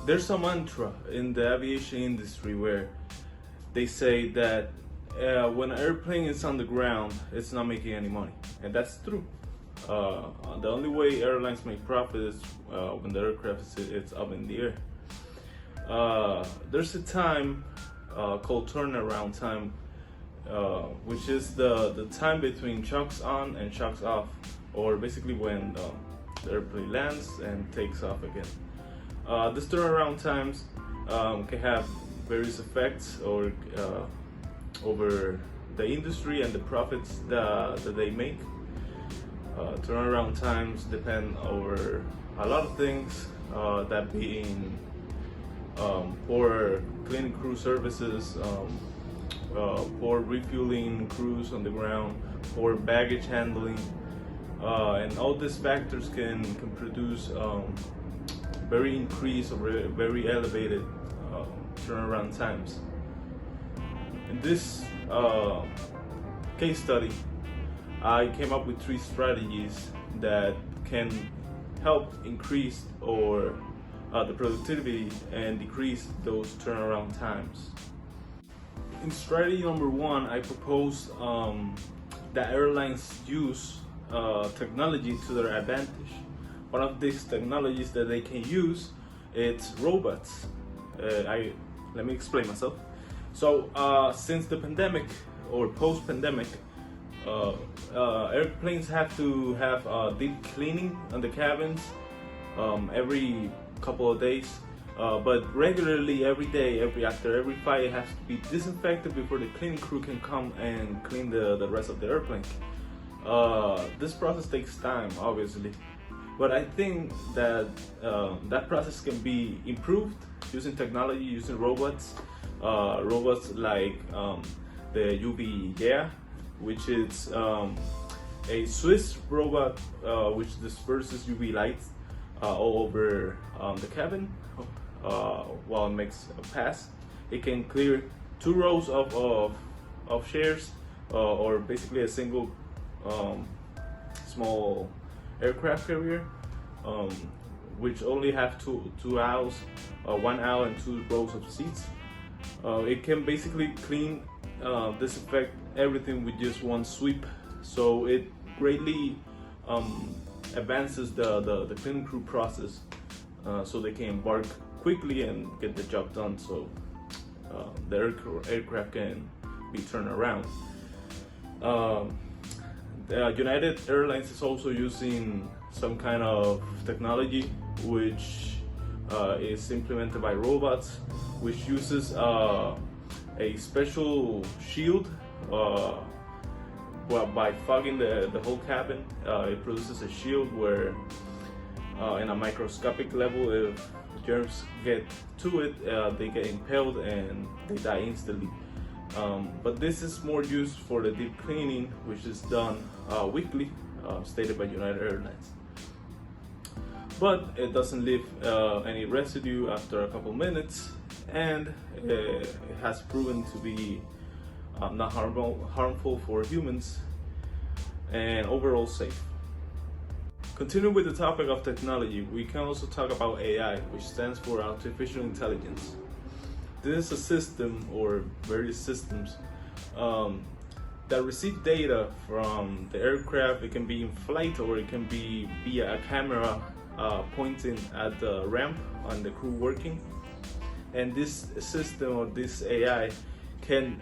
There's a mantra in the aviation industry where they say that when an airplane is on the ground, it's not making any money, and that's true. The only way airlines make profit is when the aircraft is up in the air. There's a time called turnaround time, which is the time between shocks on and shocks off, or basically when the airplane lands and takes off again. This turnaround times can have various effects or over the industry and the profits that they make. Turnaround times depend over a lot of things, that being poor cleaning crew services, poor refueling crews on the ground, poor baggage handling, and all these factors can produce very increased or very elevated turnaround times. In this case study, I came up with 3 strategies that can help increase or the productivity and decrease those turnaround times. In strategy number 1, I propose that airlines use technology to their advantage. One of these technologies that they can use it's robots. Let me explain myself. So since the pandemic or post-pandemic, airplanes have to have deep cleaning on the cabins every couple of days, but regularly every day, after every flight, it has to be disinfected before the cleaning crew can come and clean the rest of the airplane. This process takes time, obviously, but I think that that process can be improved using technology, using robots like the UV which is a Swiss robot which disperses UV lights all over the cabin while it makes a pass. It can clear 2 rows of chairs or basically a single small aircraft carrier, which only have two aisles, 1 aisle and 2 rows of seats. It can basically clean, disinfect everything with just one sweep, so it greatly advances the cleaning crew process, so they can embark quickly and get the job done, so the aircraft can be turned around. United Airlines is also using some kind of technology which is implemented by robots, which uses a special shield. By fogging the whole cabin, it produces a shield where in a microscopic level, if germs get to it, they get impaled and they die instantly. But this is more used for the deep cleaning, which is done weekly, stated by United Airlines. But it doesn't leave any residue after a couple minutes, and it has proven to be not harmful for humans and overall safe. Continuing with the topic of technology, we can also talk about AI, which stands for artificial intelligence. This is a system or various systems that receive data from the aircraft. It can be in flight or it can be via a camera pointing at the ramp on the crew working. And this system or this AI can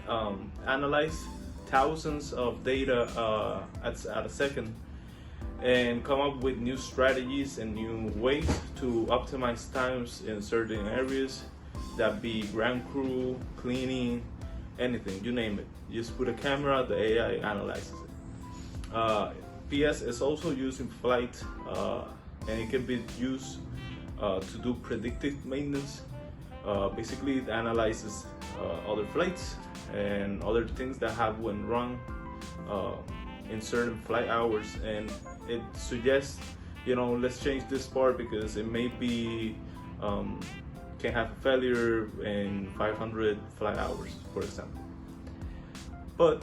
analyze thousands of data at a second and come up with new strategies and new ways to optimize times in certain areas, that be ground crew, cleaning, anything, you name it. You just put a camera, the AI analyzes it. PS is also used in flight, and it can be used to do predictive maintenance. Basically, it analyzes other flights and other things that have went wrong in certain flight hours, and it suggests, let's change this part because it may be can have a failure in 500 flight hours, for example. But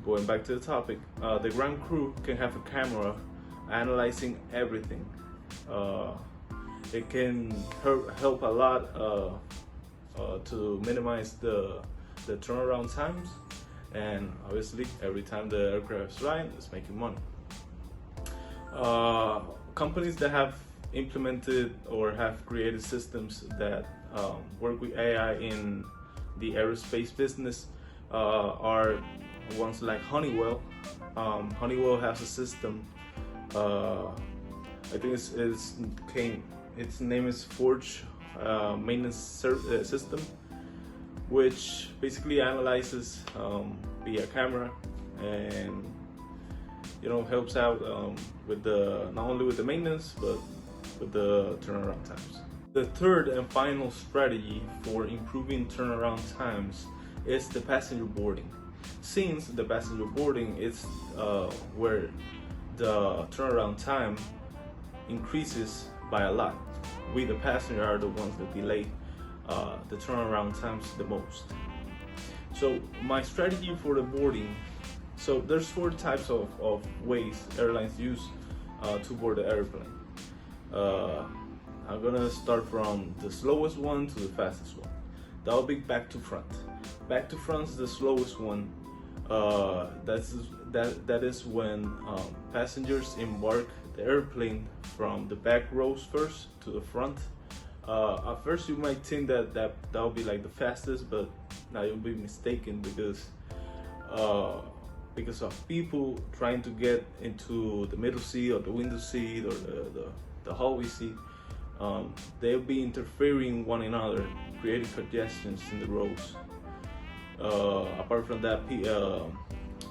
going back to the topic, the ground crew can have a camera analyzing everything, It can help a lot to minimize the turnaround times, and obviously every time the aircraft is flying, it's making money. Companies that have implemented or have created systems that work with AI in the aerospace business are ones like Honeywell. Honeywell has a system. I think its name is Forge Maintenance System, which basically analyzes via camera and helps out with not only with the maintenance but with the turnaround times. The third and final strategy for improving turnaround times is the passenger boarding. Since the passenger boarding is where the turnaround time increases by a lot, we the passenger are the ones that delay the turnaround times the most. So my strategy for the boarding, so there's 4 types of ways airlines use to board the airplane. I'm gonna start from the slowest one to the fastest one. That'll be back to front. Back to front is the slowest one. That is when passengers embark the airplane from the back rows first to the front. At first you might think that'll be like the fastest, but now you'll be mistaken because of people trying to get into the middle seat or the window seat or the hallway seat. They'll be interfering one another, creating congestions in the rows. Apart from that,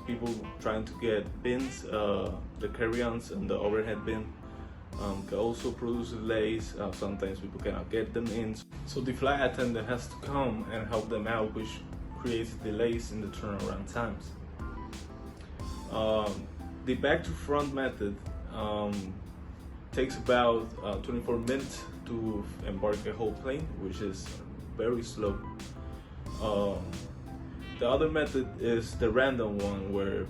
people trying to get bins, the carry-ons and the overhead bin can also produce delays. Sometimes people cannot get them in, so the flight attendant has to come and help them out, which creates delays in the turnaround times. The back to front method takes about 24 minutes to embark a whole plane, which is very slow. The other method is the random one, where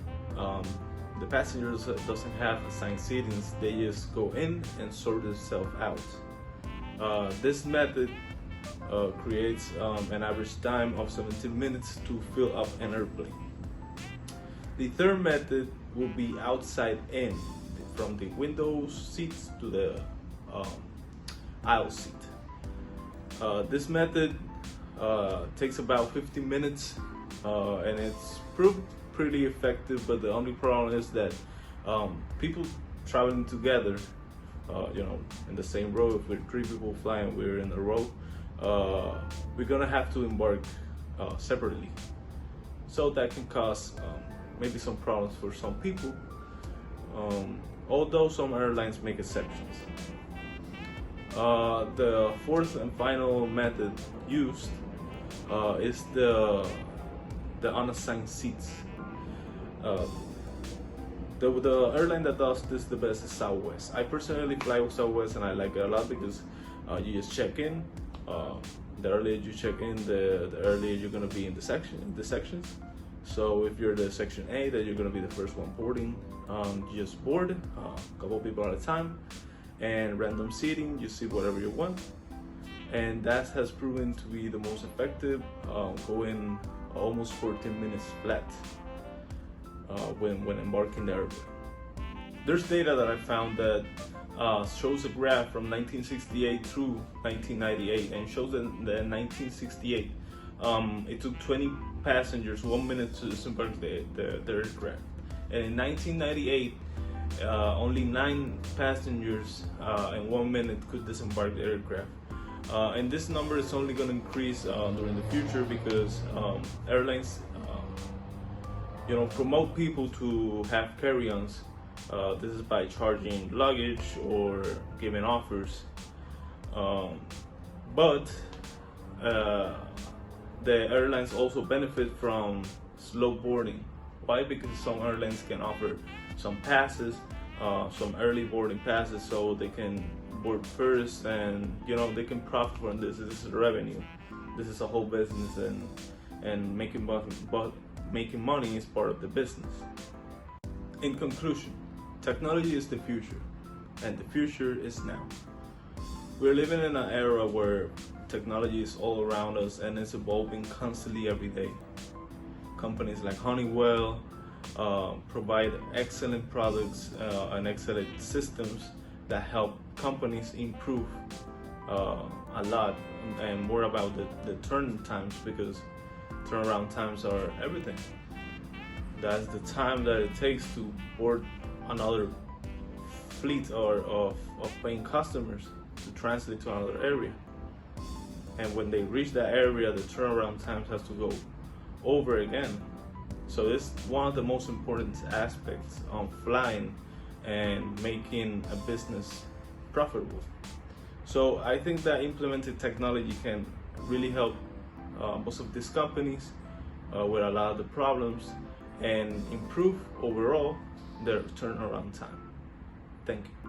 the passengers doesn't have assigned seatings, they just go in and sort themselves out. This method creates an average time of 17 minutes to fill up an airplane. The third method will be outside in, from the window seats to the aisle seat. This method takes about 15 minutes and it's proved pretty effective, but the only problem is that people traveling together, in the same row, if we're 3 people flying, we're in a row, we're gonna have to embark separately. So that can cause maybe some problems for some people, although some airlines make exceptions. The fourth and final method used is the unassigned seats. The airline that does this the best is Southwest. I personally fly with Southwest and I like it a lot because you just check in. The earlier you check in, the earlier you're gonna be in the sections. So if you're the section A, then you're gonna be the first one boarding. You just board a couple people at a time, and random seating. You see whatever you want, and that has proven to be the most effective, going almost 14 minutes flat when embarking the airplane. There's data that I found that shows a graph from 1968 through 1998, and shows that in 1968 it took 20 passengers 1 minute to disembark the aircraft, and in 1998 only 9 passengers in 1 minute could disembark the aircraft. And this number is only going to increase during the future because airlines promote people to have carry-ons. This is by charging luggage or giving offers, but the airlines also benefit from slow boarding. Why? Because some airlines can offer some passes, some early boarding passes, so they can board first, and they can profit from this. This is revenue. This is a whole business, and making money is part of the business. In conclusion, technology is the future, and the future is now. We're living in an era where technology is all around us and it's evolving constantly every day. Companies like Honeywell provide excellent products and excellent systems that help companies improve a lot, and more about the turn times, because turnaround times are everything. That's the time that it takes to board another fleet or of paying customers to translate to another area. And when they reach that area, the turnaround times has to go over again. So it's one of the most important aspects of flying and making a business profitable. So I think that implemented technology can really help most of these companies with a lot of the problems and improve overall their turnaround time. Thank you.